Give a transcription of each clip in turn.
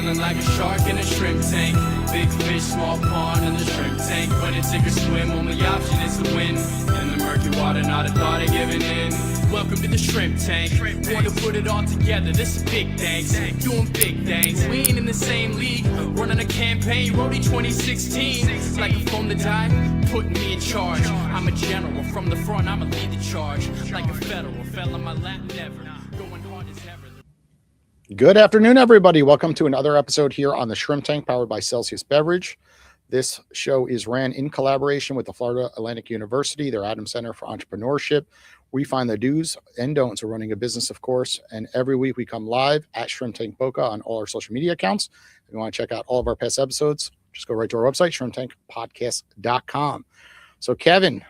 feeling like a shark in a shrimp tank. Big fish, small pond in the shrimp tank. When it's sink or swim, only option is to win. In the murky water, not a thought of giving in. Welcome to the shrimp tank. Want to put it all together, this is big thanks. Doing big things, we ain't in the same league. Running a campaign, Roadie 2016. Like a phone to die, putting me in charge. I'm a general, from the front I'ma lead the charge. Like a federal, fell on my lap never. Going hard as ever. Good afternoon, everybody. Welcome to another episode here on the Shrimp Tank, powered by Celsius Beverage. This show is ran in collaboration with the Florida Atlantic University, their Adams Center for Entrepreneurship. We find the do's and don'ts of running a business, of course, and every week we come live at Shrimp Tank Boca on all our social media accounts. If you want to check out all of our past episodes, just go right to our website, shrimptankpodcast.com. So, Kevin,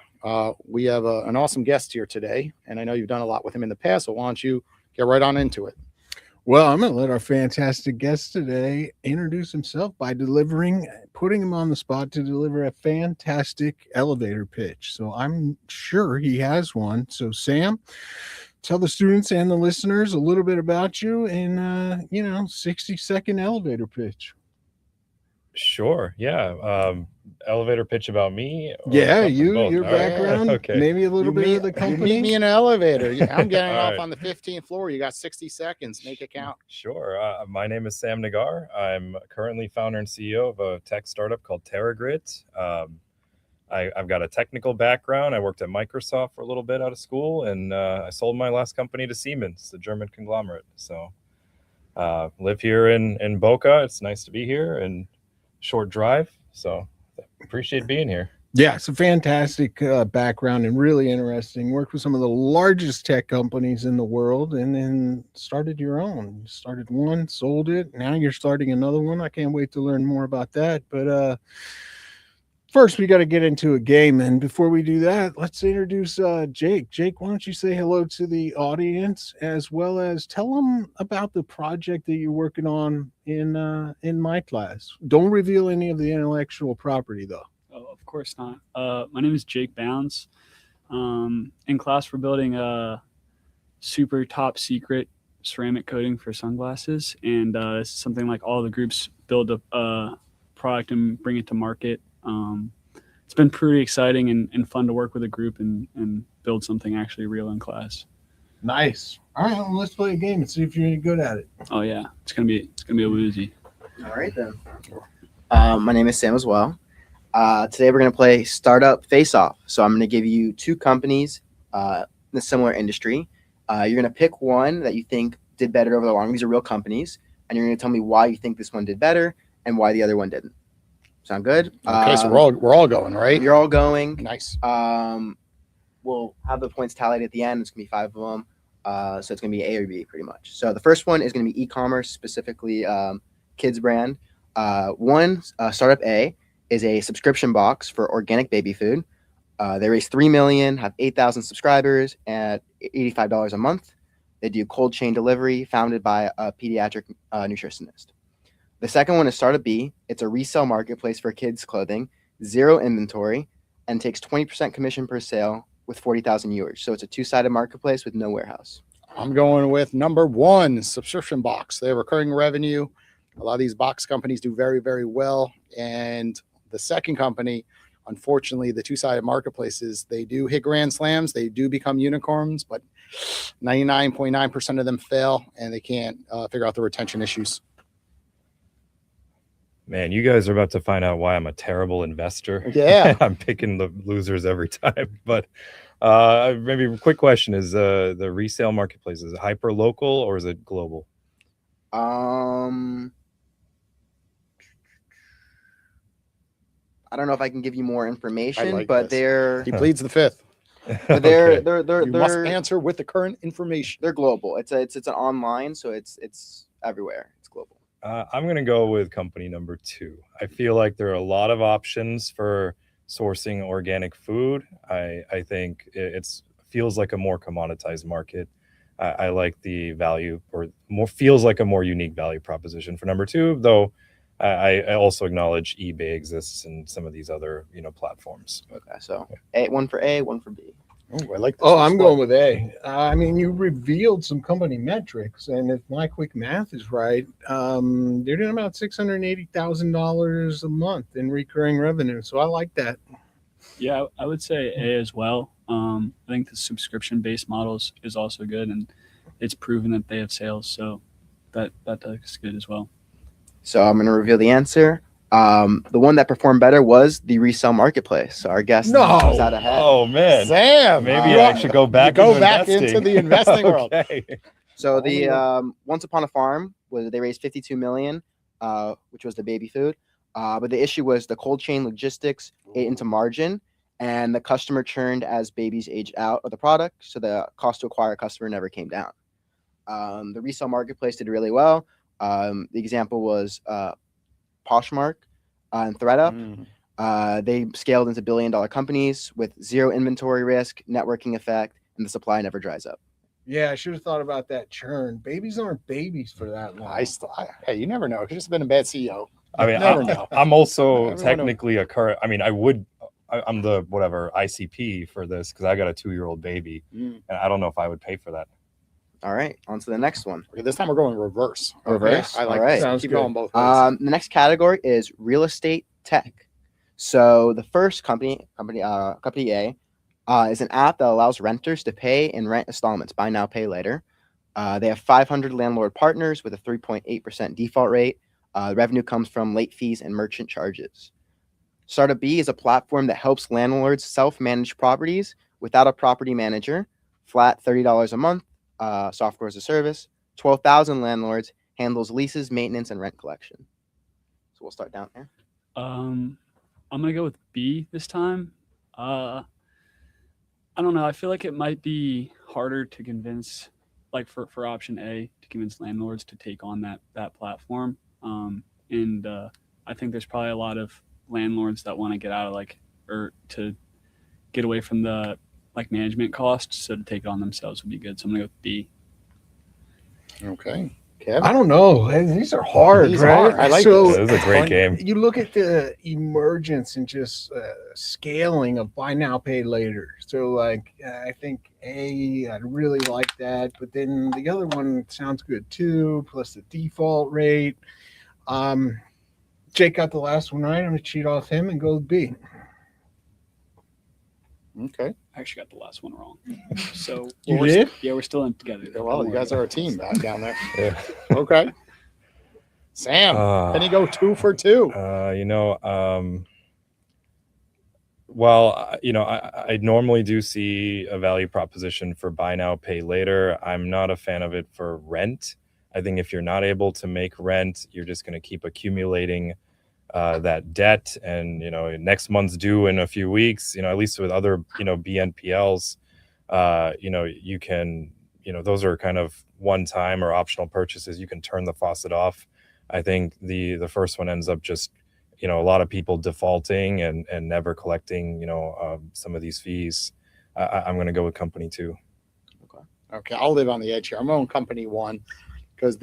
we have an awesome guest here today, and I know you've done a lot with him in the past, so why don't you get right on into it? Well, I'm going to let our fantastic guest today introduce himself by putting him on the spot to deliver a fantastic elevator pitch. So I'm sure he has one. So Sam, tell the students and the listeners a little bit about you in, 60-second elevator pitch. Sure. Yeah. Elevator pitch about me. Yeah, your background, okay. Maybe a little bit of the company. You meet me in an elevator. I'm getting off right on the 15th floor. You got 60 seconds. Make it count. Sure. My name is Sam Nagar. I'm currently founder and CEO of a tech startup called Terragrit. I've got a technical background. I worked at Microsoft for a little bit out of school, and I sold my last company to Siemens, the German conglomerate. So live here in Boca. It's nice to be here, and short drive. So appreciate being here. Yeah, it's a fantastic background and really interesting. Worked with some of the largest tech companies in the world and then started your own. You started one, sold it. Now you're starting another one. I can't wait to learn more about that. But first, we got to get into a game. And before we do that, let's introduce Jake. Jake, why don't you say hello to the audience, as well as tell them about the project that you're working on in my class. Don't reveal any of the intellectual property, though. Oh, of course not. My name is Jake Bounds. In class, we're building a super top secret ceramic coating for sunglasses. And this is something like all the groups build a product and bring it to market. It's been pretty exciting and fun to work with a group and build something actually real in class. Nice. All right, well, let's play a game and see if you're any good at it. Oh yeah, it's gonna be a woozy. All right then. My name is Sam as well. Today we're gonna play Startup Face Off. So I'm gonna give you two companies in a similar industry. You're gonna pick one that you think did better over the long. These are real companies, and you're gonna tell me why you think this one did better and why the other one didn't. Sound good? Okay, so we're all going, right? You're all going. Nice. We'll have the points tallied at the end. It's gonna be 5 of them. So it's gonna be A or B pretty much. So the first one is gonna be e-commerce, specifically kids brand. Startup A is a subscription box for organic baby food. They raised $3 million, have 8,000 subscribers at $85 a month. They do cold chain delivery, founded by a pediatric nutritionist. The second one is Startup B. It's a resale marketplace for kids' clothing, zero inventory, and takes 20% commission per sale with 40,000 viewers. So it's a two-sided marketplace with no warehouse. I'm going with number one, subscription box. They have recurring revenue. A lot of these box companies do very, very well. And the second company, unfortunately, the two-sided marketplaces, they do hit grand slams. They do become unicorns, but 99.9% of them fail, and they can't figure out the retention issues. Man, you guys are about to find out why I'm a terrible investor. Yeah. I'm picking the losers every time. But maybe a quick question is the resale marketplace, is it hyper local or is it global? I don't know if I can give you more information, but he pleads the fifth. But you must answer with the current information. They're global. It's an online, so it's everywhere. It's global. I'm going to go with company number 2. I feel like there are a lot of options for sourcing organic food. I think it feels like a more commoditized market. I like the value, or feels like a more unique value proposition for number 2, though I also acknowledge eBay exists and some of these other platforms. Okay, so one for A, one for B. Oh, I like this. Oh, I'm going with A. I mean, you revealed some company metrics, and if my quick math is right, they're doing about $680,000 a month in recurring revenue. So I like that. Yeah, I would say A as well. I think the subscription-based models is also good, and it's proven that they have sales, so that looks good as well. So I'm going to reveal the answer. The one that performed better was the resale marketplace. So our guest No. was out ahead. Oh man, Sam, maybe you I are- should go back. go into back into investing. the investing world. Okay. So Only the Once Upon a Farm they raised 52 million, which was the baby food. But the issue was the cold chain logistics ate into margin, and the customer churned as babies aged out of the product. So the cost to acquire a customer never came down. The resale marketplace did really well. The example was Poshmark and ThredUp. They scaled into billion-dollar companies with zero inventory risk, networking effect, and the supply never dries up. Yeah, I should have thought about that churn. Babies aren't babies for that long. Hey, you never know. It could just have been a bad CEO. I mean, Never know. I'm also Everyone technically a current. I mean, I'm the whatever ICP for this because I got a 2-year-old baby, and I don't know if I would pay for that. All right, on to the next one. Okay, this time we're going reverse. Okay, Reverse? I like All right. this. Sounds Keep good. going both ways. The next category is real estate tech. So the first company A, is an app that allows renters to pay in rent installments, buy now, pay later. They have 500 landlord partners with a 3.8% default rate. Revenue comes from late fees and merchant charges. Startup B is a platform that helps landlords self-manage properties without a property manager. Flat $30 a month, software as a service. 12,000 landlords, handles leases, maintenance, and rent collection. So we'll start down there. I'm gonna go with B this time. I don't know. I feel like it might be harder to convince, like for option A, to convince landlords to take on that platform. And I think there's probably a lot of landlords that want to get out of or to get away from the management costs. So to take it on themselves would be good. So I'm gonna go with B. Okay. Kev? I don't know. These are hard, These are right? hard. I like so This is a great game. You look at the emergence and just scaling of buy now, pay later. So, I think A, I'd really like that. But then the other one sounds good too, plus the default rate. Jake got the last one right. I'm going to cheat off him and go with B. Okay. I actually got the last one wrong. So You we're did? Yeah, we're still in together. Well, you guys are a team back down there. Yeah. Okay. Sam, can you go 2 for 2? I normally do see a value proposition for buy now, pay later. I'm not a fan of it for rent. I think if you're not able to make rent, you're just going to keep accumulating that debt, and next month's due in a few weeks. At least with other BNPLs, you can those are kind of one-time or optional purchases. You can turn the faucet off. I think the first one ends up just a lot of people defaulting and never collecting some of these fees. I'm going to go with company 2. Okay, I'll live on the edge here. I'm going company 1 because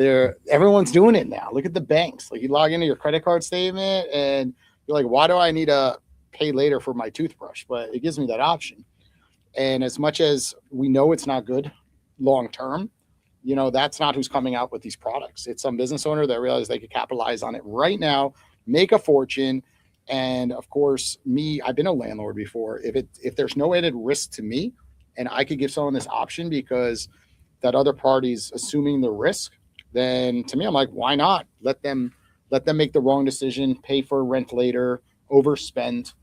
everyone's doing it now. Look at the banks. Like you log into your credit card statement and you're like, why do I need to pay later for my toothbrush? But it gives me that option. And as much as we know it's not good long term, that's not who's coming out with these products. It's some business owner that realized they could capitalize on it right now, make a fortune. And of course, I've been a landlord before. If there's no added risk to me and I could give someone this option because that other party's assuming the risk, then to me, I'm like, why not? Let them make the wrong decision, pay for rent later, overspend,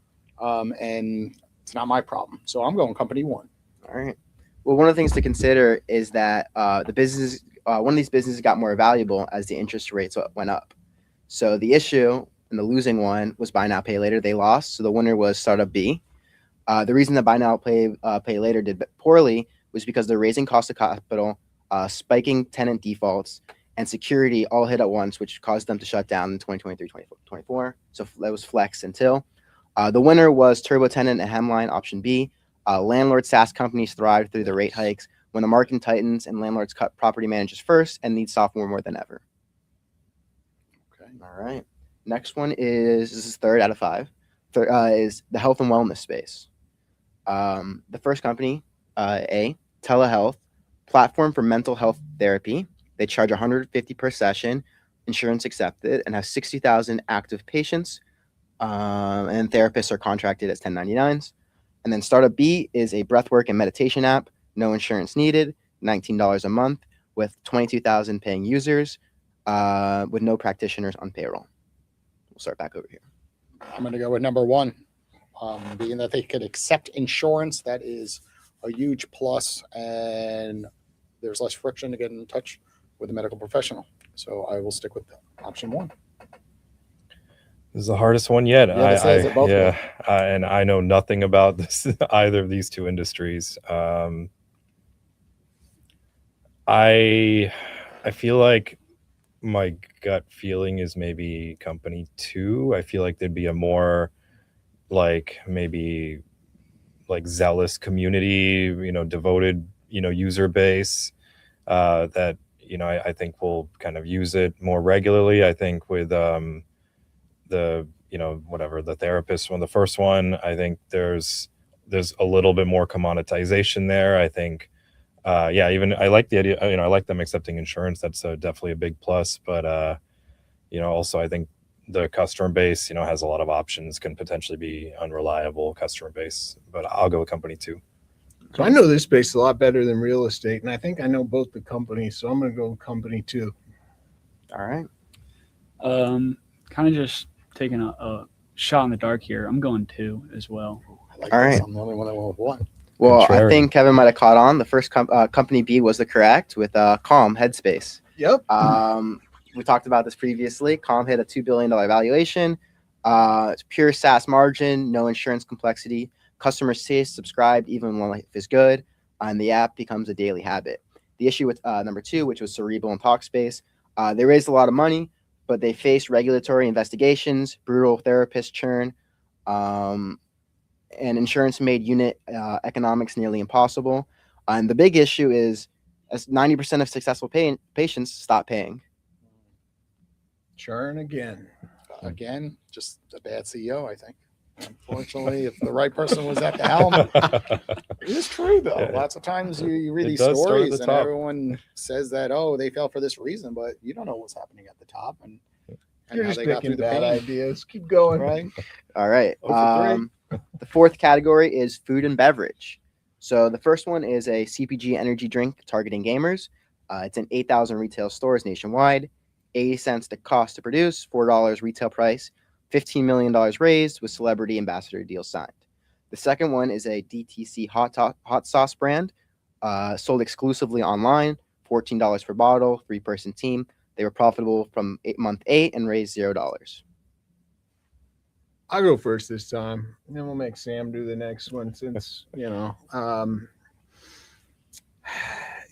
and it's not my problem. So I'm going company 1. All right. Well, one of the things to consider is that one of these businesses got more valuable as the interest rates went up. So the issue and the losing one was buy now, pay later. They lost. So the winner was startup B. The reason that buy now, pay later did poorly was because they're raising cost of capital, spiking tenant defaults, and security all hit at once, which caused them to shut down in 2023, 2024. So that was Flex until. The winner was Turbo Tenant and Hemline, option B. Landlord SaaS companies thrived through the rate hikes when the market tightens and landlords cut property managers first and need software more than ever. Okay. All right. Next one this is 3rd out of 5. Is the health and wellness space. The first company A, telehealth, platform for mental health therapy. They charge $150 per session, insurance accepted, and have 60,000 active patients. And therapists are contracted as 1099s. And then startup B is a breathwork and meditation app, no insurance needed, $19 a month, with 22,000 paying users, with no practitioners on payroll. We'll start back over here. I'm going to go with number one, being that they could accept insurance. That is a huge plus, and there's less friction to get in touch with a medical professional. So I will stick with option one. This is the hardest one yet. Yeah, this is it, both of them. And I know nothing about this either of these two industries. I feel like my gut feeling is maybe company two. I feel like there'd be a more like maybe like zealous community, devoted, user base that, I think will kind of use it more regularly. I think with the, whatever the therapist one, the first one, I think there's a little bit more commoditization there. I think, even I like the idea, I like them accepting insurance. That's definitely a big plus, but, also I think the customer base, has a lot of options, can potentially be unreliable customer base, but I'll go with company two. So I know this space a lot better than real estate, and I think I know both the companies, so I'm going to go with company two. All right. Kind of just taking a shot in the dark here. I'm going two as well. I like All this. right. I'm the only one that went with one. Well, Contrary. I think Kevin might have caught on. The first company B was the correct with Calm Headspace. Yep. We talked about this previously. Calm hit a $2 billion valuation. It's pure SaaS margin, no insurance complexity. Customers stay subscribed even when life is good, and the app becomes a daily habit. The issue with number two, which was Cerebral and Talkspace, they raised a lot of money, but they faced regulatory investigations, brutal therapist churn, and insurance made unit economics nearly impossible. And the big issue is as 90% of successful patients stop paying. Churn again. Again, just a bad CEO, I think. Unfortunately, if the right person was at the helm, it is true though. Yeah. Lots of times you read It these does start at stories the and top. everyone says that, oh, they fell for this reason, but you don't know what's happening at the top and You're how just they got picking through the bad pain, ideas. Keep going. right? All right. 0 for 3. The fourth category is food and beverage. So the first one is a CPG energy drink targeting gamers. It's in 8,000 retail stores nationwide. 80 cents the cost to produce, $4 retail price, $15 million raised with celebrity ambassador deal signed. The second one is a DTC hot sauce brand, sold exclusively online, $14 per bottle, 3-person team. They were profitable from month 8 and raised $0. I'll go first this time, and then we'll make Sam do the next one since,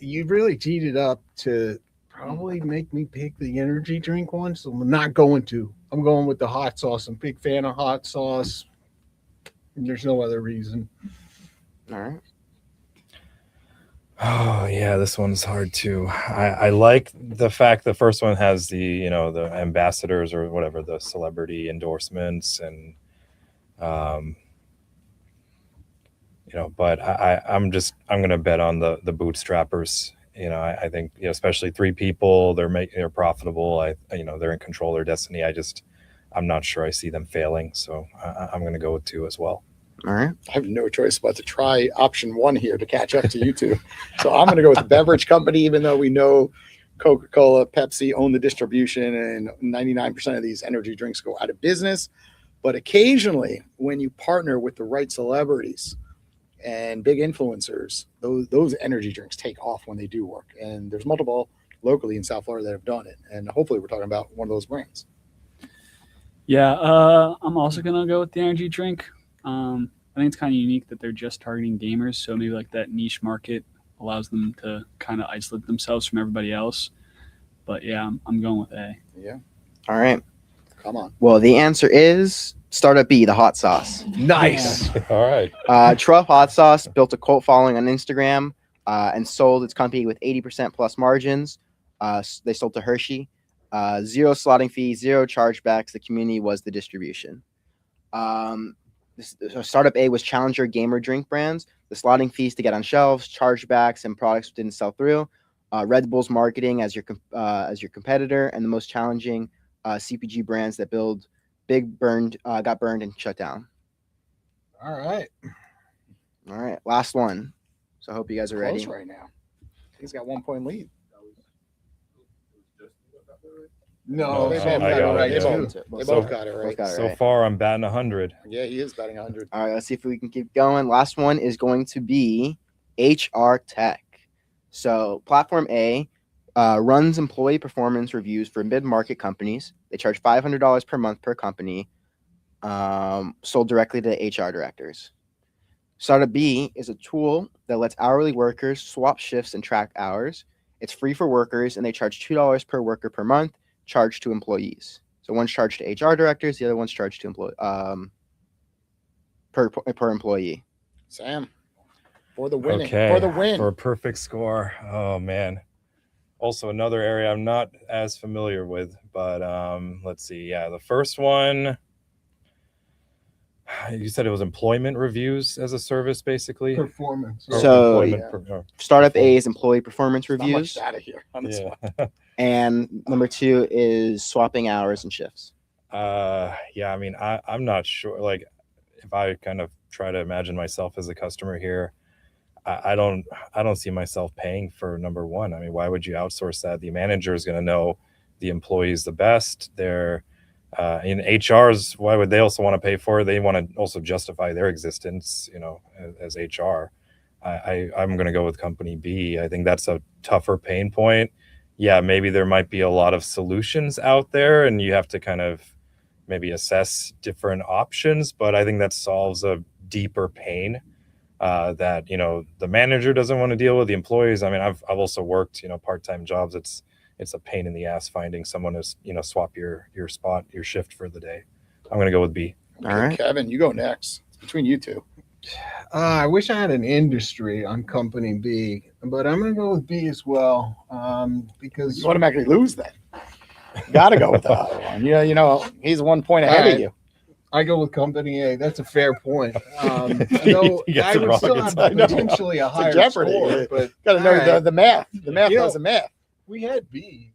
you really teed it up to probably make me pick the energy drink one, so I'm not going to. I'm going with the hot sauce. I'm a big fan of hot sauce. And there's no other reason. All right. Oh yeah, this one's hard too. I like the fact the first one has the the ambassadors or whatever, the celebrity endorsements, and but I'm gonna bet on the bootstrappers. I think especially 3 people, they're profitable. They're in control of their destiny. I'm not sure I see them failing, so I'm gonna go with 2 as well. All right. I have no choice but to try option 1 here to catch up to you two. So I'm going to go with the beverage company, even though we know Coca-Cola, Pepsi own the distribution and 99% of these energy drinks go out of business. But occasionally when you partner with the right celebrities and big influencers, those energy drinks take off when they do work. And there's multiple locally in South Florida that have done it. And hopefully we're talking about one of those brands. Yeah, I'm also gonna go with the energy drink. I think it's kind of unique that they're just targeting gamers, so maybe like that niche market allows them to kind of isolate themselves from everybody else. But yeah, I'm going with A. Yeah. All right. Come on. Well, the answer is startup B, the hot sauce. Nice. All right. Truff Hot Sauce built a cult following on Instagram and sold its company with 80% plus margins. They sold to Hershey. 0 slotting fees, 0 chargebacks. The community was the distribution. Startup A was challenger gamer drink brands. The slotting fees to get on shelves, chargebacks, and products didn't sell through. Red Bull's marketing as your competitor, and the most challenging CPG brands that build got burned and shut down. All right. All right, last one. So I hope you guys are Close ready. right now. He's got 1 point lead. No, they I both got got it it, right. yeah. They both got it right. got it So right. far, I'm batting 100. Yeah, he is batting 100. All right, let's see if we can keep going. Last one is going to be HR tech. So platform A runs employee performance reviews for mid-market companies. They charge $500 per month per company, sold directly to HR directors. Startup B is a tool that lets hourly workers swap shifts and track hours. It's free for workers, and they charge $2 per worker per month, charged to employees. So one's charged to HR directors, the other one's charged to per employee. Sam, for the winning, Okay, for the win. for a perfect score. Oh man. Also another area I'm not as familiar with, but let's see. Yeah, the first one, you said it was employment reviews as a service, basically. Performance. Or So, employment Startup A is employee performance Not much reviews, data here on this one. yeah. and number 2 is swapping hours and shifts. Yeah, I mean, I'm not sure. Like, if I kind of try to imagine myself as a customer here, I don't see myself paying for number one. I mean, why would you outsource that? The manager is going to know the employees the best. They're in HRs. Why would they also want to pay for it? They want to also justify their existence, as HR. I'm going to go with company B. I think that's a tougher pain point. Yeah, maybe there might be a lot of solutions out there, and you have to kind of maybe assess different options. But I think that solves a deeper pain that the manager doesn't want to deal with. The employees. I mean, I've also worked part-time jobs. It's a pain in the ass finding someone to swap your spot, your shift for the day. I'm going to go with B. All right. Kevin, you go next. It's between you two. I wish I had an industry on company B, but I'm going to go with B as well because You automatically lose that. Got to go with the other one. He's 1 point ahead of you. I go with company A. That's a fair point. Though You get I the would wrong still have I know. potentially a higher Jeopardy. score, but Got to know all right. the math. The math You know- does the math. We had B,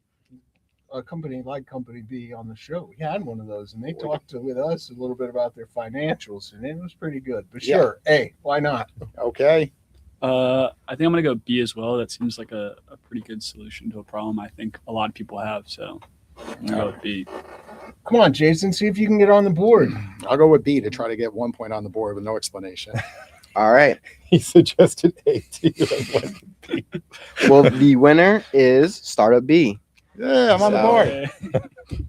a company like Company B on the show. We had one of those, and they talked with us a little bit about their financials, and it was pretty good. But Yeah. sure, A, why not? Okay. I think I'm gonna go B as well. That seems like a pretty good solution to a problem I think a lot of people have. So I'm gonna go with B. Come on, Jason, see if you can get on the board. I'll go with B to try to get 1 point on the board with no explanation. All right. He suggested A too. B. Well, the winner is Startup B. Yeah, I'm on the So-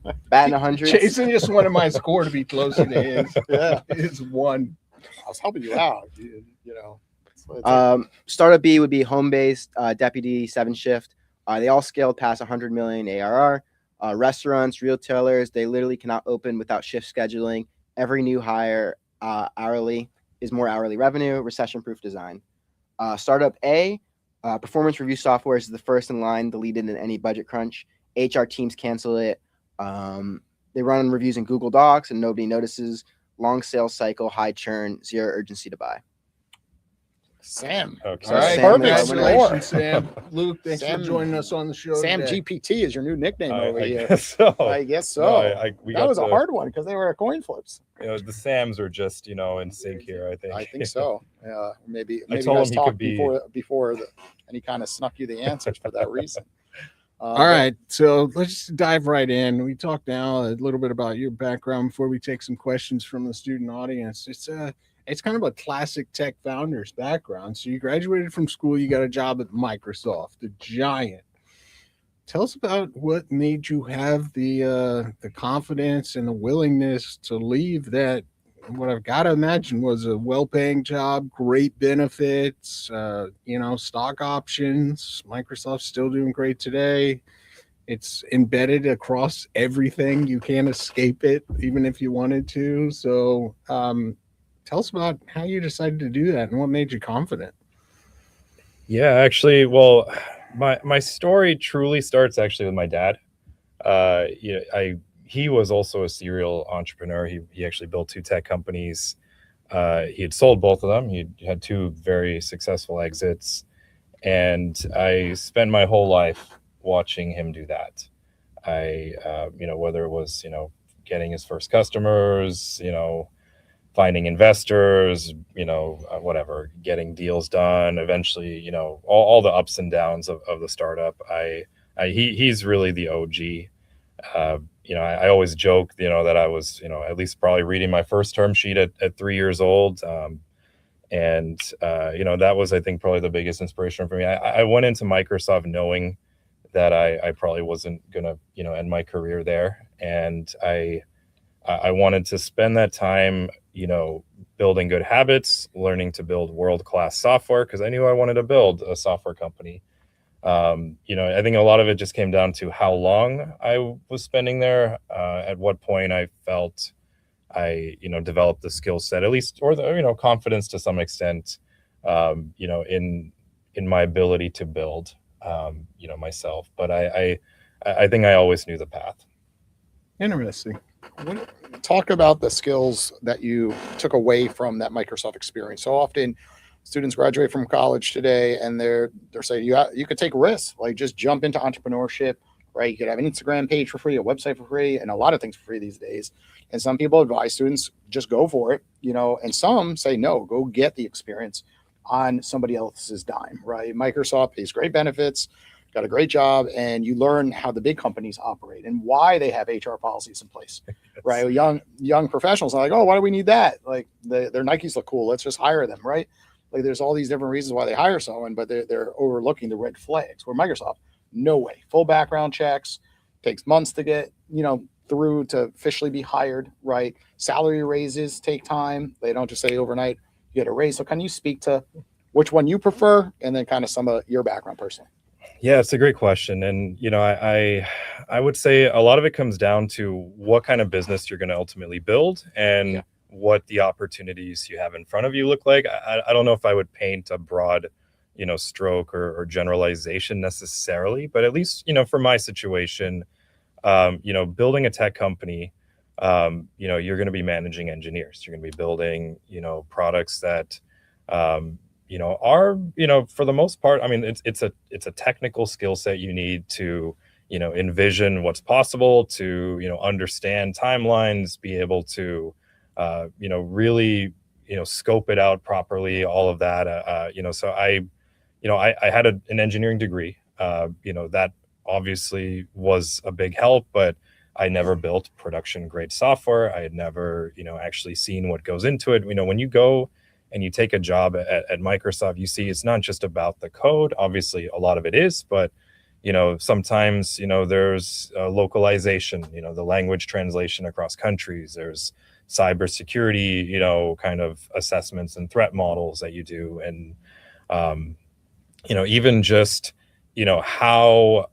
board. Batting 100. Jason just wanted my score to be closer to his. Yeah. It's one. I was helping you out. It's Startup B would be home-based, deputy 7 shift. They all scaled past 100 million ARR. Restaurants, retailers, they literally cannot open without shift scheduling. Every new hire hourly is more hourly revenue, recession-proof design. Startup A, performance review software is the first in line, deleted in any budget crunch. HR teams cancel it. They run reviews in Google Docs and nobody notices. Long sales cycle, high churn, zero urgency to buy. Sam. Okay. So All right, Sam perfect is our winner. congratulations, Sam. Luke, thanks Sam- for joining us on the show. Sam today. GPT is your new nickname over I here. guess so. I guess so. No, we that got was a the- hard one because they were coin flips. The Sams are just in sync here. I think. I think so. Maybe I you told guys him he talked could be- before and he kind of snuck you the answers for that reason. All right, so let's dive right in. We talked now a little bit about your background before we take some questions from the student audience. It's kind of a classic tech founder's background. So you graduated from school, you got a job at Microsoft, the giant. Tell us about what made you have the confidence and the willingness to leave that, what I've got to imagine was a well-paying job, great benefits, stock options. Microsoft's still doing great today. It's embedded across everything. You can't escape it, even if you wanted to. So tell us about how you decided to do that and what made you confident. Yeah, actually, well, my story truly starts actually with my dad. He was also a serial entrepreneur. He actually built 2 tech companies. He had sold both of them. He had 2 very successful exits, and I spent my whole life watching him do that. Whether it was, getting his first customers, finding investors, whatever, getting deals done, eventually, all the ups and downs of the startup. He's really the OG. I always joke, that I was, at least probably reading my first term sheet at 3 years old. That was, I think, probably the biggest inspiration for me. I went into Microsoft knowing that I probably wasn't gonna, end my career there, and I wanted to spend that time, building good habits, learning to build world-class software, because I knew I wanted to build a software company. I think a lot of it just came down to how long I was spending there, at what point I felt I, developed the skill set, at least, or the, confidence to some extent, in my ability to build, myself. But I think I always knew the path. Interesting. Talk about the skills that you took away from that Microsoft experience. So often students graduate from college today and they're saying you could take risks, like just jump into entrepreneurship, right? You could have an Instagram page for free, a website for free, and a lot of things for free these days. And some people advise students just go for it, and some say no, go get the experience on somebody else's dime, right? Microsoft pays great benefits, got a great job, and you learn how the big companies operate and why they have HR policies in place, right? Young professionals are like, oh, why do we need that? Like their Nikes look cool, let's just hire them, right? Like there's all these different reasons why they hire someone, but they're overlooking the red flags. Where Microsoft, no way, full background checks, takes months to get through to officially be hired, right? Salary raises take time. They don't just say overnight you get a raise. So can you speak to which one you prefer, and then kind of some of your background personally? Yeah, it's a great question. And, I would say a lot of it comes down to what kind of business you're going to ultimately build and what the opportunities you have in front of you look like. I don't know if I would paint a broad, stroke or generalization necessarily, but at least, for my situation, building a tech company, you're going to be managing engineers. You're going to be building, products that, are, for the most part, I mean, it's a technical skill set you need to, envision what's possible, to, understand timelines, be able to, really, scope it out properly, all of that. So I had an engineering degree, that obviously was a big help, but I never built production grade software. I had never, actually seen what goes into it. When you go and you take a job at Microsoft, you see it's not just about the code. Obviously, a lot of it is, but sometimes there's localization, the language translation across countries. There's cybersecurity, kind of assessments and threat models that you do, and even just how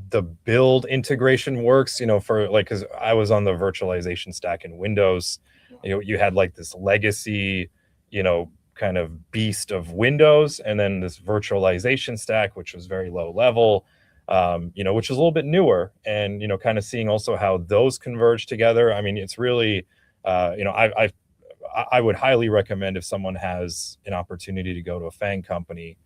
the build integration works. For like, because I was on the virtualization stack in Windows, you had like this legacy, kind of beast of Windows, and then this virtualization stack, which was very low level, which was a little bit newer, and kind of seeing also how those converge together. I mean, it's really, I would highly recommend, if someone has an opportunity to go to a FANG company,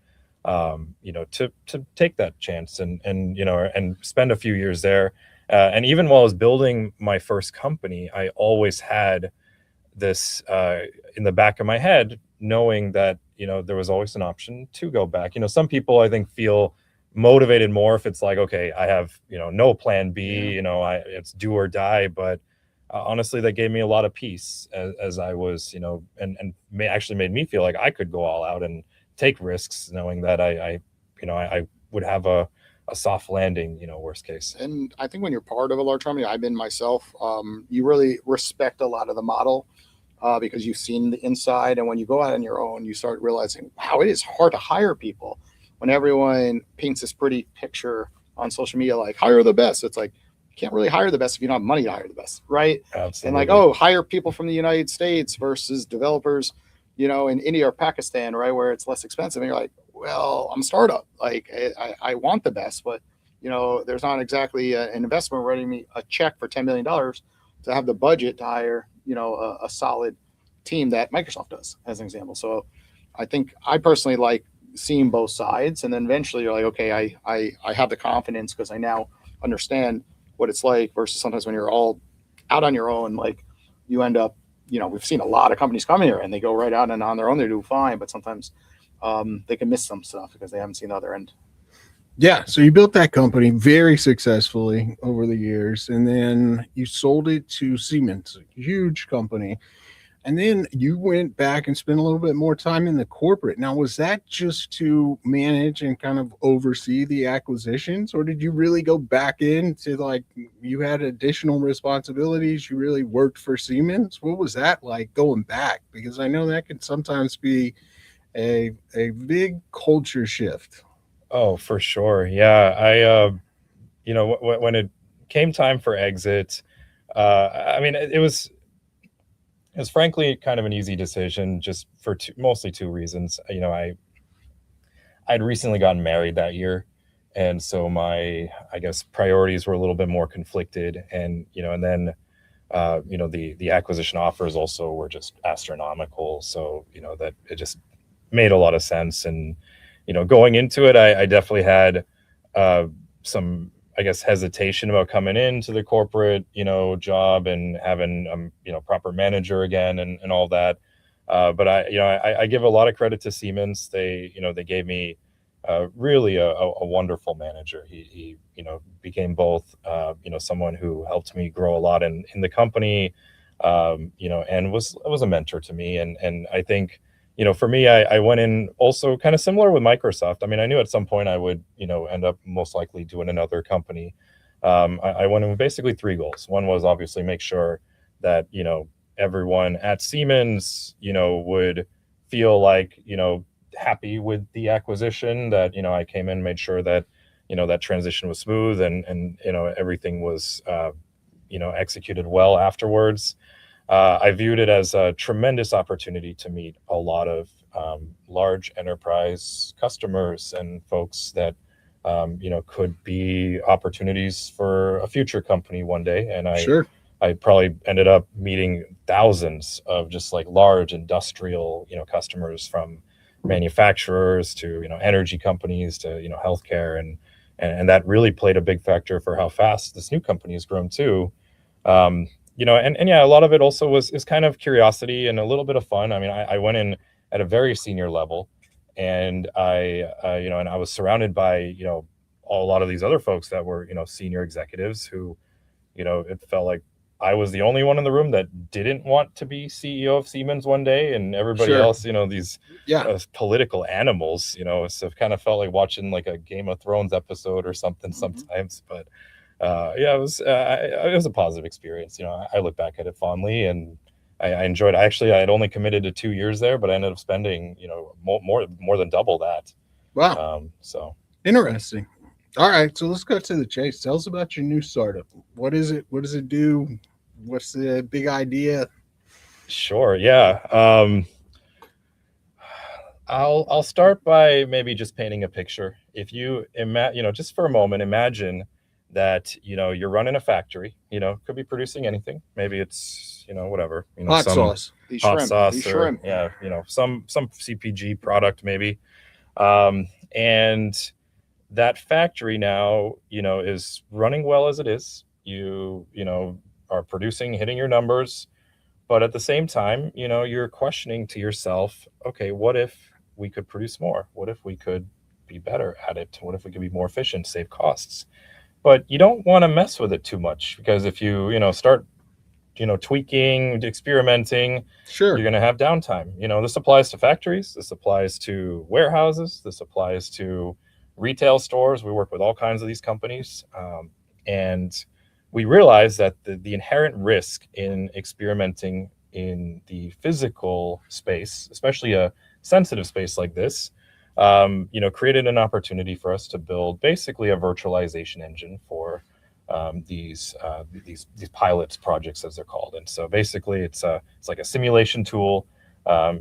to take that chance and spend a few years there. And even while I was building my first company, I always had this in the back of my head, knowing that there was always an option to go back. Some people, I think, feel motivated more if it's like, okay, I have no plan B, it's do or die. But honestly, that gave me a lot of peace as I was, and actually made me feel like I could go all out and take risks, knowing that I would have a soft landing, worst case. And I think when you're part of a large company, I've been myself, you really respect a lot of the model, because you've seen the inside. And when you go out on your own, you start realizing, wow, it is hard to hire people. When everyone paints this pretty picture on social media, like hire the best, it's like, you can't really hire the best if you don't have money to hire the best, right? Absolutely. And like, oh, hire people from the United States versus developers, in India or Pakistan, right, where it's less expensive. And you're like, well, I'm a startup. Like, I want the best, but there's not exactly an investment writing me a check for $10 million to have the budget to hire, a solid team that Microsoft does, as an example. So I think I personally like seeing both sides, and then eventually you're like, okay, I have the confidence because I now understand what it's like, versus sometimes when you're all out on your own, like you end up, we've seen a lot of companies come here and they go right out and on their own, they do fine, but sometimes they can miss some stuff because they haven't seen the other end. Yeah, so you built that company very successfully over the years, and then you sold it to Siemens, a huge company. And then you went back and spent a little bit more time in the corporate. Now, was that just to manage and kind of oversee the acquisitions, or did you really go back into, like, you had additional responsibilities? You really worked for Siemens? What was that like going back? Because I know that can sometimes be a big culture shift. Oh, for sure. Yeah. I, when it came time for exit, I mean, it was frankly kind of an easy decision, just for mostly two reasons. I'd recently gotten married that year, and so my, I guess, priorities were a little bit more conflicted, and then the acquisition offers also were just astronomical, so that it just made a lot of sense. And going into it, I definitely had some, I guess, hesitation about coming into the corporate, job and having, proper manager again and all that. But I give a lot of credit to Siemens. They gave me really a wonderful manager. He became both, someone who helped me grow a lot in the company, and was a mentor to me. And I think, for me, I went in also kind of similar with Microsoft. I mean, I knew at some point I would, end up most likely doing another company. I went in with basically three goals. One was obviously make sure that, everyone at Siemens, would feel like, happy with the acquisition, that, I came in, made sure that, that transition was smooth and everything was, executed well afterwards. I viewed it as a tremendous opportunity to meet a lot of large enterprise customers and folks that, could be opportunities for a future company one day. And I probably ended up meeting thousands of just like large industrial, customers, from manufacturers to, energy companies to, healthcare. And that really played a big factor for how fast this new company has grown too. And yeah, a lot of it also is kind of curiosity and a little bit of fun. I mean, I went in at a very senior level, and and I was surrounded by, a lot of these other folks that were, senior executives who, it felt like I was the only one in the room that didn't want to be CEO of Siemens one day, and everybody else, these political animals, so it kind of felt like watching like a Game of Thrones episode or something sometimes. But yeah, it was a positive experience. I look back at it fondly, and I enjoyed it. Actually, I had only committed to 2 years there, but I ended up spending, more than double that. Wow. So interesting. All right, so let's go to the chase. Tell us about your new startup. What is it? What does it do? What's the big idea? Sure. Yeah. I'll start by maybe just painting a picture. If you just for a moment, imagine that, you're running a factory, could be producing anything. Maybe it's, whatever, hot sauce, hot sauce, or yeah, some CPG product maybe. And that factory now, is running well as it is. You are producing, hitting your numbers, but at the same time, you're questioning to yourself, okay, what if we could produce more? What if we could be better at it? What if we could be more efficient, save costs? But you don't want to mess with it too much, because if you, start, tweaking, experimenting, sure, you're going to have downtime. This applies to factories. This applies to warehouses. This applies to retail stores. We work with all kinds of these companies. And we realize that the inherent risk in experimenting in the physical space, especially a sensitive space like this, created an opportunity for us to build basically a virtualization engine for these pilots projects, as they're called. And so basically it's like a simulation tool.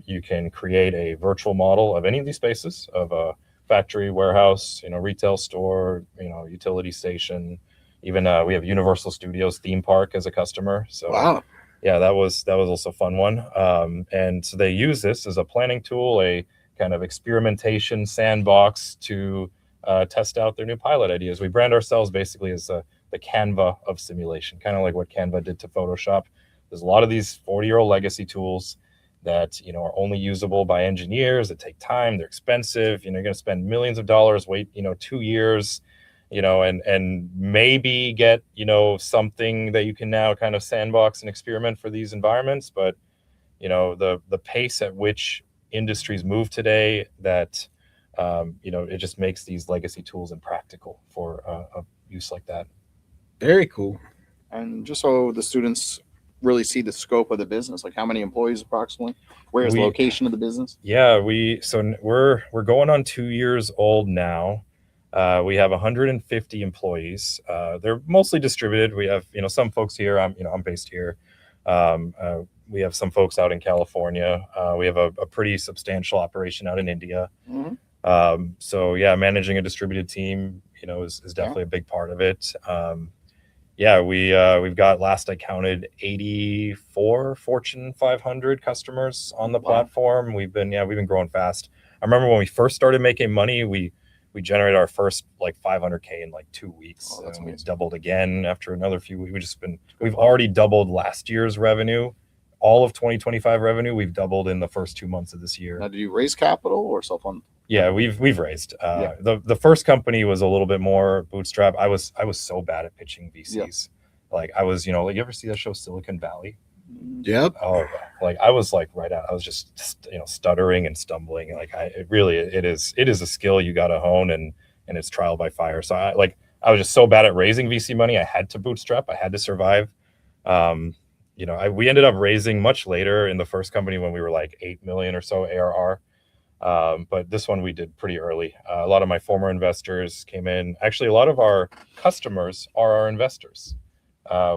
You can create a virtual model of any of these spaces, of a factory, warehouse, retail store, utility station. Even we have Universal Studios theme park as a customer. So wow. Yeah, that was also a fun one. And so they use this as a planning tool, a kind of experimentation sandbox to test out their new pilot ideas. We brand ourselves basically as the Canva of simulation, kind of like what Canva did to Photoshop. There's a lot of these 40-year-old legacy tools that are only usable by engineers, that take time, they're expensive. You're going to spend millions of dollars, wait 2 years, and maybe get something that you can now kind of sandbox and experiment for these environments. But the pace at which industries move today, that it just makes these legacy tools impractical for a use like that. Very cool. And just so the students really see the scope of the business, like how many employees approximately, where is the location of the business? Yeah, we're going on 2 years old now. We have 150 employees. They're mostly distributed. We have some folks here. I'm based here. We have some folks out in California. We have a pretty substantial operation out in India. So yeah, managing a distributed team is definitely a big part of it. We've got, last I counted, 84 Fortune 500 customers on the platform. We've been growing fast. I remember when we first started making money, we generated our first like 500K in like 2 weeks. And we doubled again after another few weeks. We've already doubled last year's revenue. All of 2025 revenue, we've doubled in the first 2 months of this year. Now, do you raise capital or self-fund? Yeah, we've raised. The first company was a little bit more bootstrap. I was so bad at pitching VCs. Like I was, like, you ever see that show Silicon Valley? Yep. Oh, like I was like right out. I was just stuttering and stumbling. Like it is a skill you got to hone, and it's trial by fire. So I was just so bad at raising VC money. I had to bootstrap. I had to survive. We ended up raising much later in the first company when we were like 8 million or so ARR. But this one we did pretty early. A lot of my former investors came in. Actually, a lot of our customers are our investors.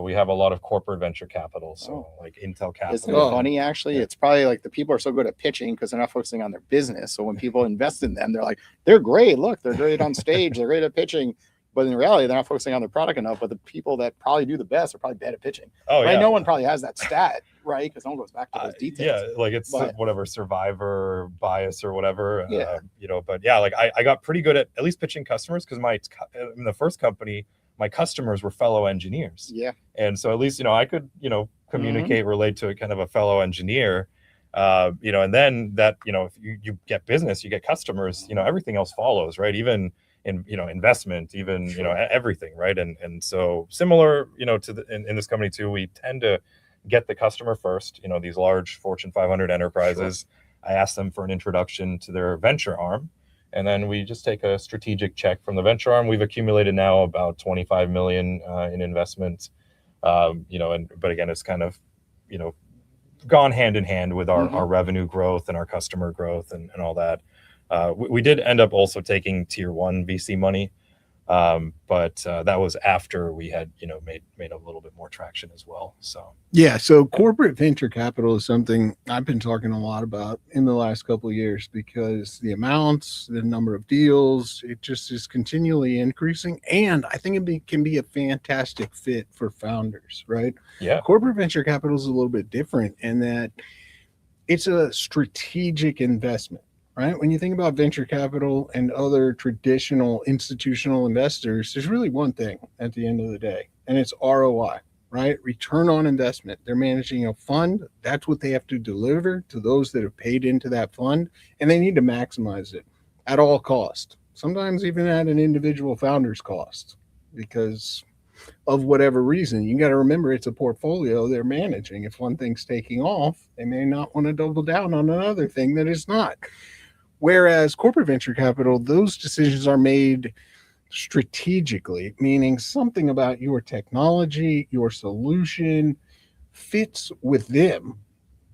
We have a lot of corporate venture capital, so like Intel Capital. Isn't it funny, actually? It's probably like the people are so good at pitching because they're not focusing on their business. So when people invest in them, they're like, they're great. Look, they're great on stage. They're great at pitching. But in reality, they're not focusing on their product enough. But the people that probably do the best are probably bad at pitching. Oh, right? yeah. No one probably has that stat, right? Because no one goes back to those details. Yeah, like it's whatever survivor bias or whatever. Yeah. But yeah, like I got pretty good at least pitching customers, because in the first company, my customers were fellow engineers. Yeah. And so at least, I could, communicate, relate to kind of a fellow engineer. And then that, if you get business, you get customers, everything else follows, right? Even in, investment, even, everything, right? And so similar, to in this company too, we tend to get the customer first, these large Fortune 500 enterprises. Sure. I ask them for an introduction to their venture arm, and then we just take a strategic check from the venture arm. We've accumulated now about 25 million in investments, but again, it's kind of, gone hand in hand with our revenue growth and our customer growth and all that. We did end up also taking tier 1 VC money, but that was after we had made a little bit more traction as well. So corporate venture capital is something I've been talking a lot about in the last couple of years, because the amounts, the number of deals, it just is continually increasing, and I think it can be a fantastic fit for founders, right? Yeah, corporate venture capital is a little bit different in that it's a strategic investment. Right? When you think about venture capital and other traditional institutional investors, there's really one thing at the end of the day, and it's ROI, right? Return on investment. They're managing a fund. That's what they have to deliver to those that have paid into that fund, and they need to maximize it at all cost, sometimes even at an individual founder's cost, because of whatever reason. You got to remember, it's a portfolio they're managing. If one thing's taking off, they may not want to double down on another thing that is not. Whereas corporate venture capital, those decisions are made strategically, meaning something about your technology, your solution fits with them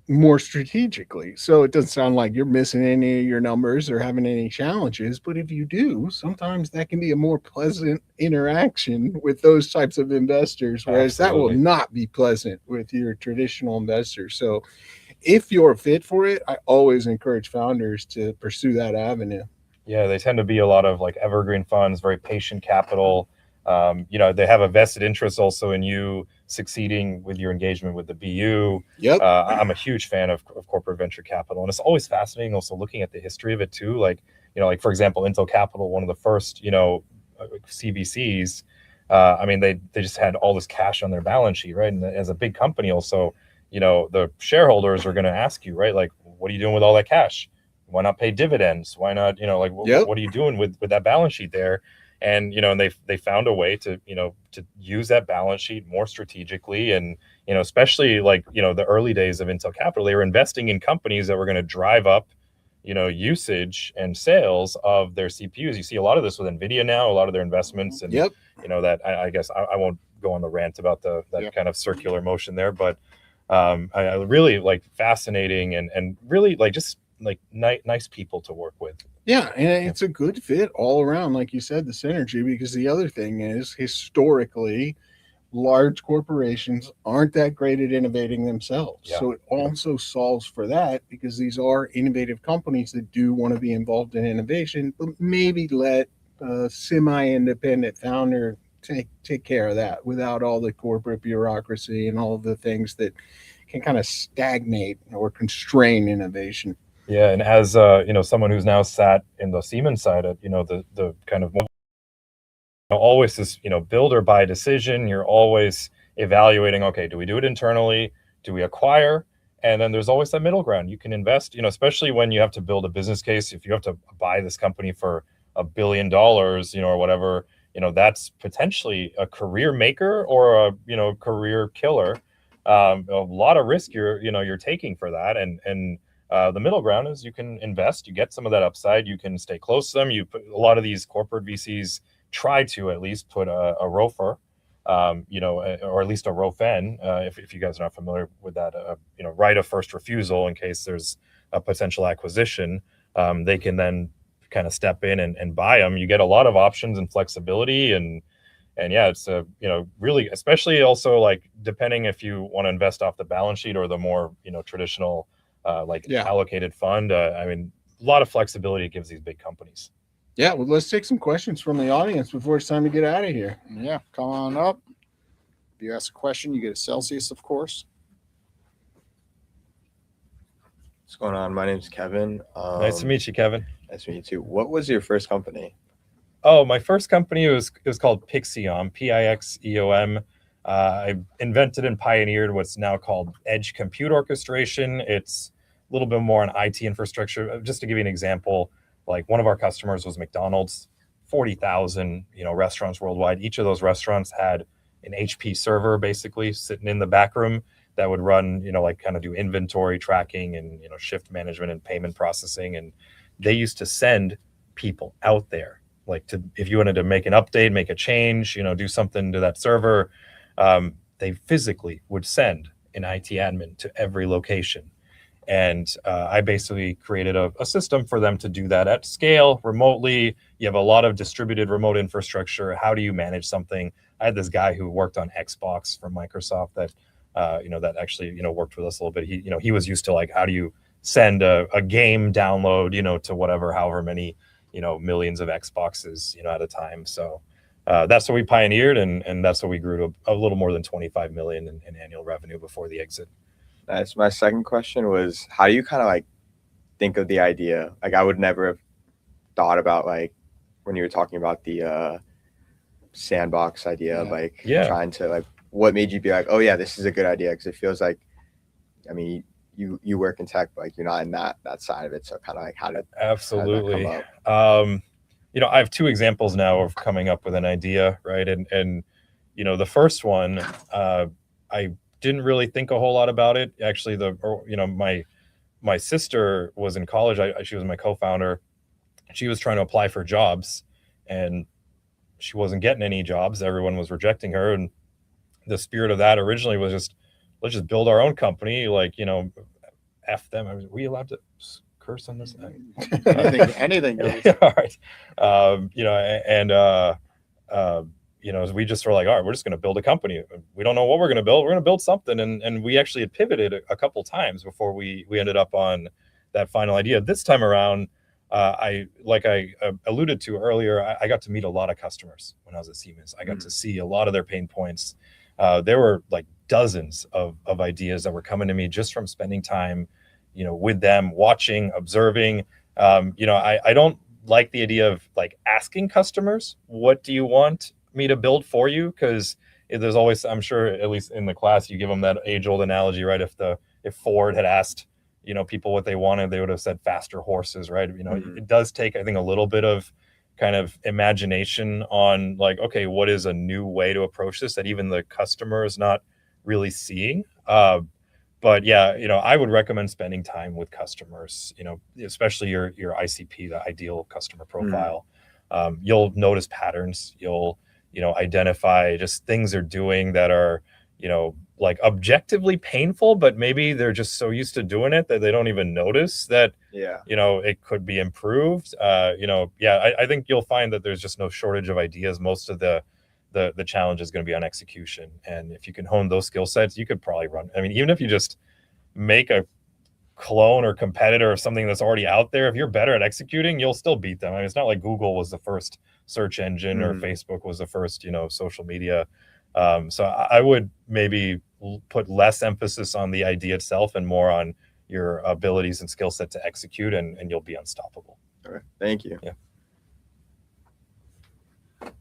more strategically. So it doesn't sound like you're missing any of your numbers or having any challenges, but if you do, sometimes that can be a more pleasant interaction with those types of investors, whereas that will not be pleasant with your traditional investors. So if you're fit for it, I always encourage founders to pursue that avenue. Yeah, they tend to be a lot of like evergreen funds, very patient capital. They have a vested interest also in you succeeding with your engagement with the BU. Yep. I'm a huge fan of corporate venture capital, and it's always fascinating also looking at the history of it too. Like for example, Intel Capital, one of the first CVCs. They just had all this cash on their balance sheet, right? And as a big company, also, the shareholders are going to ask you, right? Like, what are you doing with all that cash? Why not pay dividends? Why not, what are you doing with that balance sheet there? And and they found a way to to use that balance sheet more strategically, and especially the early days of Intel Capital, they were investing in companies that were going to drive up usage and sales of their CPUs. You see a lot of this with NVIDIA now, a lot of their investments, and that I guess I won't go on the rant about that kind of circular motion there, but I really fascinating and really just nice people to work with. Yeah, and it's a good fit all around, like you said, the synergy, because the other thing is, historically, large corporations aren't that great at innovating themselves. Yeah. So it also solves for that, because these are innovative companies that do want to be involved in innovation, but maybe let a semi-independent founder take care of that without all the corporate bureaucracy and all of the things that can kind of stagnate or constrain innovation. Yeah, and as someone who's now sat in the Siemens side at the kind of always this build or buy decision. You're always evaluating, okay, do we do it internally? Do we acquire? And then there's always that middle ground. You can invest, especially when you have to build a business case. If you have to buy this company for $1 billion, or whatever, that's potentially a career maker or a career killer. A lot of risk you're taking for that, and the middle ground is you can invest, you get some of that upside, you can stay close to them. You put a lot of these corporate VCs try to at least put a ROFR, or at least a ROFN, if you guys are not familiar with that, right of first refusal in case there's a potential acquisition. They can then kind of step in and buy them. You get a lot of options and flexibility, and yeah, it's really, especially also depending if you want to invest off the balance sheet or the more traditional allocated fund. A lot of flexibility it gives these big companies. Yeah, well, let's take some questions from the audience before it's time to get out of here. Yeah, come on up. If you ask a question, you get a Celsius, of course. What's going on? My name's Kevin. Nice to meet you, Kevin. Nice to meet you too. What was your first company? Oh, my first company was called Pixeom, Pixeom. I invented and pioneered what's now called edge compute orchestration. It's a little bit more on IT infrastructure. Just to give you an example, one of our customers was McDonald's, 40,000 restaurants worldwide. Each of those restaurants had an HP server basically sitting in the back room that would run, kind of do inventory tracking and shift management and payment processing. And they used to send people out there, if you wanted to make an update, make a change, do something to that server, they physically would send an IT admin to every location. And I basically created a system for them to do that at scale, remotely. You have a lot of distributed remote infrastructure. How do you manage something? I had this guy who worked on Xbox for Microsoft that, that actually, worked with us a little bit. He was used to how do you send a game download, to whatever, however many, millions of Xboxes, at a time. So that's what we pioneered, and that's what we grew to a little more than 25 million in annual revenue before the exit. Nice. My second question was, how do you kind of think of the idea? I would never have thought about when you were talking about the sandbox idea of trying to what made you be oh yeah, this is a good idea? Because it feels you work in tech, but you're not in that side of it. So kind of how did absolutely how did that come up? I have two examples now of coming up with an idea, right? And the first one, I didn't really think a whole lot about it. Actually, my sister was in college. She was my co-founder. She was trying to apply for jobs, and she wasn't getting any jobs. Everyone was rejecting her. And the spirit of that originally was just, let's just build our own company. F them. Are we allowed to curse on this? Anything goes. All right. We just were all right, we're just going to build a company. We don't know what we're going to build. We're going to build something. And we actually had pivoted a couple times before we ended up on that final idea. This time around, I alluded to earlier, I got to meet a lot of customers when I was at Siemens. I got to see a lot of their pain points. There were like dozens of ideas that were coming to me just from spending time, with them, watching, observing. I don't like the idea of like asking customers, what do you want me to build for you? Because there's always, I'm sure, at least in the class, you give them that age-old analogy, right? If Ford had asked, people what they wanted, they would have said faster horses, right? It does take, I think, a little bit of kind of imagination on like, okay, what is a new way to approach this that even the customer is not really seeing? But yeah, I would recommend spending time with customers, especially your ICP, the ideal customer profile. You'll notice patterns. You'll, identify just things they're doing that are, like objectively painful, but maybe they're just so used to doing it that they don't even notice that, it could be improved. I think you'll find that there's just no shortage of ideas. Most of the challenge is going to be on execution. And if you can hone those skill sets, you could probably run. I mean, even if you just make a clone or competitor of something that's already out there, if you're better at executing, you'll still beat them. I mean, it's not like Google was the first search engine or Facebook was the first, social media. So I would maybe put less emphasis on the idea itself and more on your abilities and skill set to execute, and you'll be unstoppable. All right. Thank you. Yeah.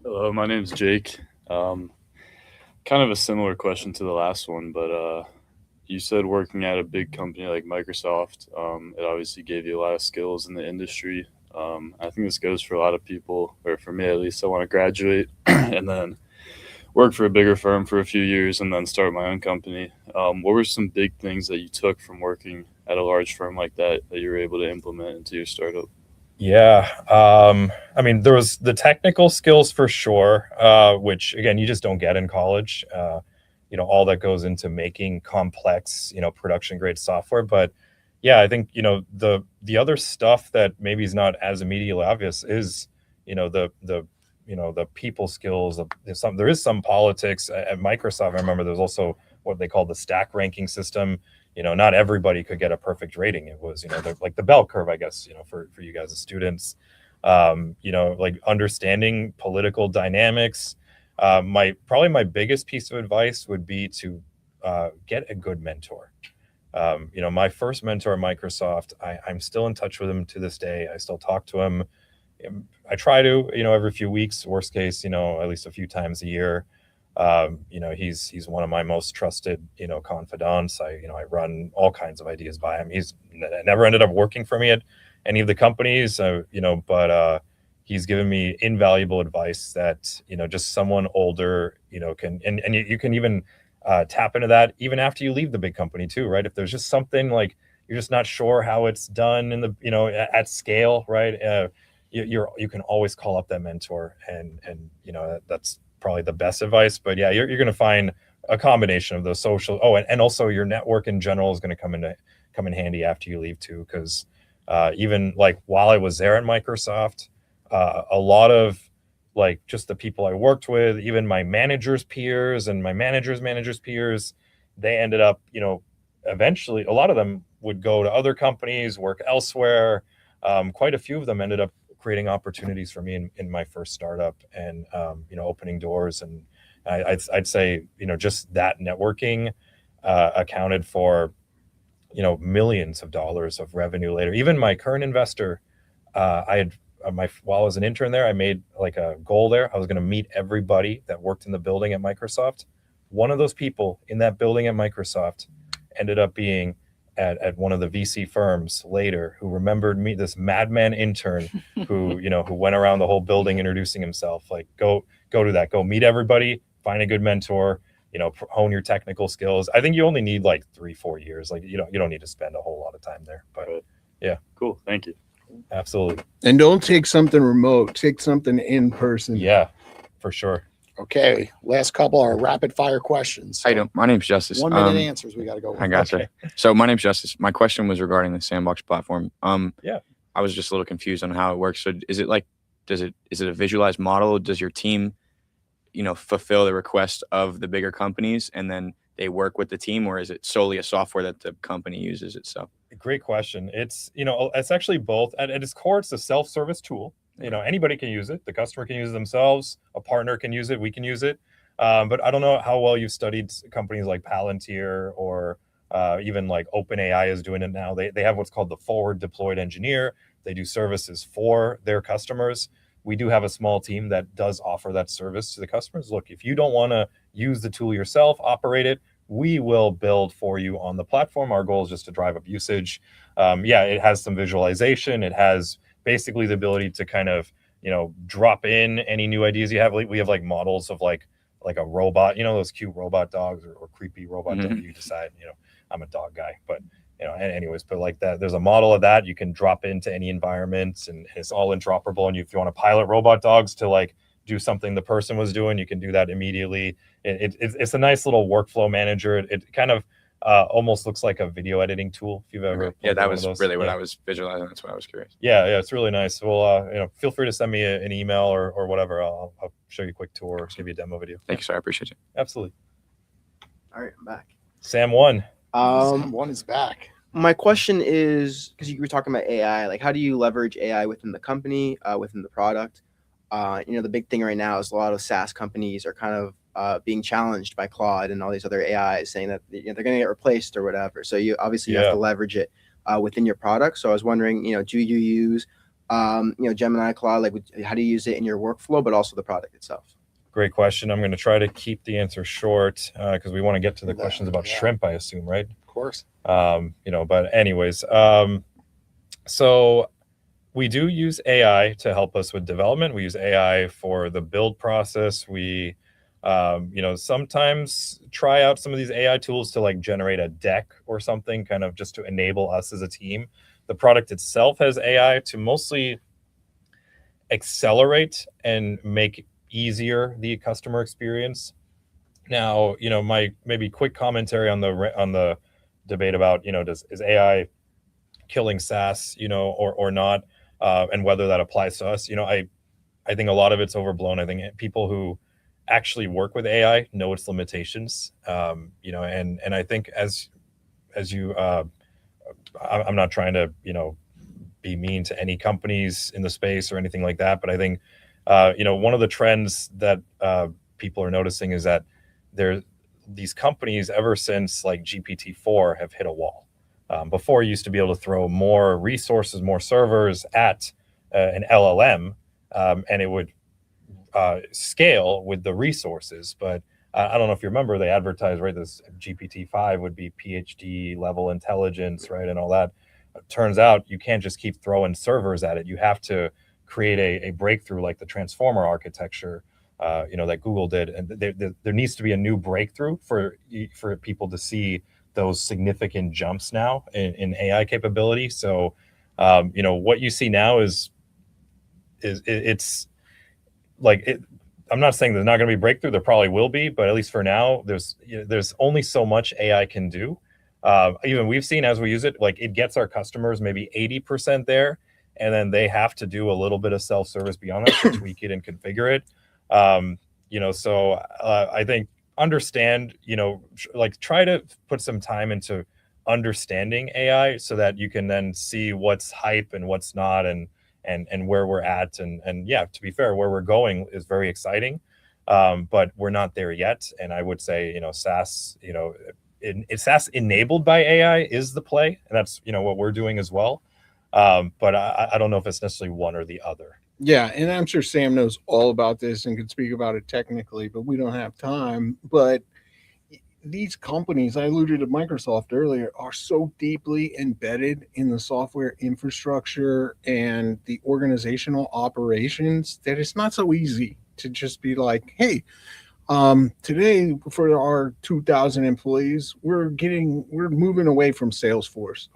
Hello, my name's Jake. Kind of a similar question to the last one, but you said working at a big company like Microsoft, it obviously gave you a lot of skills in the industry. I think this goes for a lot of people, or for me at least. I want to graduate and then work for a bigger firm for a few years and then start my own company. What were some big things that you took from working at a large firm like that you were able to implement into your startup? Yeah. I mean, there was the technical skills for sure, which again, you just don't get in college. All that goes into making complex, production grade software. But yeah, I think, the other stuff that maybe is not as immediately obvious is, the people skills. There is some politics at Microsoft. I remember there's also what they call the stack ranking system. Not everybody could get a perfect rating. It was, like the bell curve, I guess, for you guys as students, like understanding political dynamics. My biggest piece of advice would be to get a good mentor. My first mentor at Microsoft, I'm still in touch with him to this day. I still talk to him. I try to, every few weeks, worst case, at least a few times a year. He's one of my most trusted, confidants. I run all kinds of ideas by him. He's never ended up working for me at any of the companies, but he's given me invaluable advice that, just someone older, can, and you can even tap into that even after you leave the big company too, right? If there's just something like you're just not sure how it's done in the, at scale, right? You can always call up that mentor, and that's probably the best advice. But yeah, you're going to find a combination of those social. Oh, and also your network in general is going to come in handy after you leave too, because even like while I was there at Microsoft, a lot of like just the people I worked with, even my manager's peers and my manager's peers, they ended up, eventually a lot of them would go to other companies, work elsewhere. Quite a few of them ended up creating opportunities for me in my first startup, and opening doors. And I'd say just that networking accounted for millions of dollars of revenue later. Even my current investor, while I was an intern there, I made like a goal there. I was going to meet everybody that worked in the building at Microsoft. One of those people in that building at Microsoft ended up being at one of the VC firms later, who remembered me, this madman intern who went around the whole building introducing himself. Like, go do that. Go meet everybody, find a good mentor, hone your technical skills. I think you only need like 3-4 years. Like, you don't need to spend a whole lot of time there. But yeah. Cool. Thank you. Absolutely. And don't take something remote, take something in person. Yeah, for sure. Okay, last couple are rapid fire questions. How you doing? My name's Justice. 1 minute answers we got to go with. I gotcha. Okay. So my name's Justice. My question was regarding the Sandbox platform. Yeah. I was just a little confused on how it works. So is it a visualized model? Does your team, fulfill the request of the bigger companies and then they work with the team, or is it solely a software that the company uses itself? Great question. It's, it's actually both. At its core, it's a self-service tool. Anybody can use it. The customer can use it themselves. A partner can use it. We can use it. But I don't know how well you've studied companies like Palantir or even like OpenAI is doing it now. They have what's called the forward deployed engineer. They do services for their customers. We do have a small team that does offer that service to the customers. Look, if you don't want to use the tool yourself, operate it, we will build for you on the platform. Our goal is just to drive up usage. It has some visualization. It has basically the ability to kind of, drop in any new ideas you have. We have like models of like a robot, those cute robot dogs or creepy robot dogs. You decide, I'm a dog guy, but anyways, but like that, there's a model of that you can drop into any environment, and it's all interoperable. And if you want to pilot robot dogs to like do something the person was doing, you can do that immediately. It's a nice little workflow manager. It kind of almost looks like a video editing tool. If you've ever, that was really what I was visualizing. That's why I was curious. Yeah, it's really nice. Well, feel free to send me an email or whatever. I'll show you a quick tour, or give you a demo video. Thank you, sir. I appreciate you. Absolutely. All right, I'm back. Sam 1. Sam 1 is back. My question is, because you were talking about AI, like how do you leverage AI within the company, within the product? The big thing right now is a lot of SaaS companies are kind of being challenged by Claude and all these other AIs, saying that they're going to get replaced or whatever. So you have to leverage it within your product. So I was wondering, do you use Gemini, Claude? Like, how do you use it in your workflow, but also the product itself? Great question. I'm going to try to keep the answer short because we want to get to the questions about shrimp, I assume, right? Of course. But anyways, so we do use AI to help us with development. We use AI for the build process. We, sometimes try out some of these AI tools to like generate a deck or something, kind of just to enable us as a team. The product itself has AI to mostly accelerate and make easier the customer experience. Now, my maybe quick commentary on the debate about, is AI killing SaaS, or not, and whether that applies to us. I think a lot of it's overblown. I think people who actually work with AI know its limitations, and I think as you, I'm not trying to, be mean to any companies in the space or anything like that, but I think, one of the trends that people are noticing is that these companies, ever since like GPT-4, have hit a wall. Before, you used to be able to throw more resources, more servers at an LLM, and it would scale with the resources. But I don't know if you remember, they advertised, right, this GPT-5 would be PhD level intelligence, right, and all that. It turns out you can't just keep throwing servers at it. You have to create a breakthrough, like the transformer architecture, that Google did, and there needs to be a new breakthrough for people to see those significant jumps now in AI capability. So, what you see now is it's like it. I'm not saying there's not going to be breakthrough. There probably will be, but at least for now, there's only so much AI can do. Even we've seen as we use it, like it gets our customers maybe 80% there, and then they have to do a little bit of self-service beyond that to tweak it and configure it. So I think understand, try to put some time into understanding AI so that you can then see what's hype and what's not, and where we're at. And yeah, to be fair, where we're going is very exciting, but we're not there yet. And I would say, SaaS, SaaS enabled by AI is the play, and that's, what we're doing as well. But I don't know if it's necessarily one or the other. Yeah, and I'm sure Sam knows all about this and can speak about it technically, but we don't have time. But these companies, I alluded to Microsoft earlier, are so deeply embedded in the software infrastructure and the organizational operations that it's not so easy to just be like, hey, today for our 2,000 employees, we're moving away from Salesforce.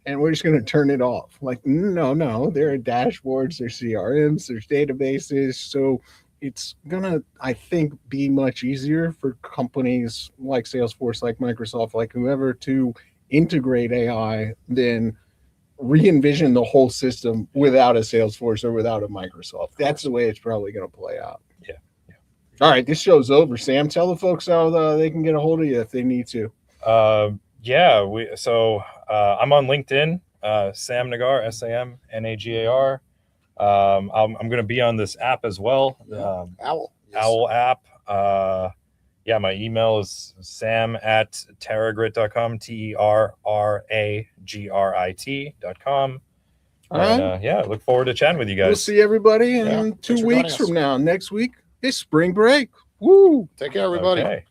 And we're just going to turn it off. Like, no, there are dashboards, there's CRMs, there's databases. So it's going to, I think, be much easier for companies like Salesforce, like Microsoft, like whoever, to integrate AI than re-envision the whole system without a Salesforce or without a Microsoft. That's the way it's probably going to play out. Yeah. All right, this show's over. Sam, tell the folks how they can get a hold of you if they need to. Yeah, I'm on LinkedIn, Sam Nagar, SAMNAGAR. I'm going to be on this app as well, Owl. Yes. Owl app. Yeah, my email is sam@terragrit.com, TERRAGRIT.com. All And right. yeah, look forward to chatting with you We'll guys. see everybody Yeah, in thanks 2 for joining weeks us. from now. Next week is spring break. Woo! Take care, everybody. Okay.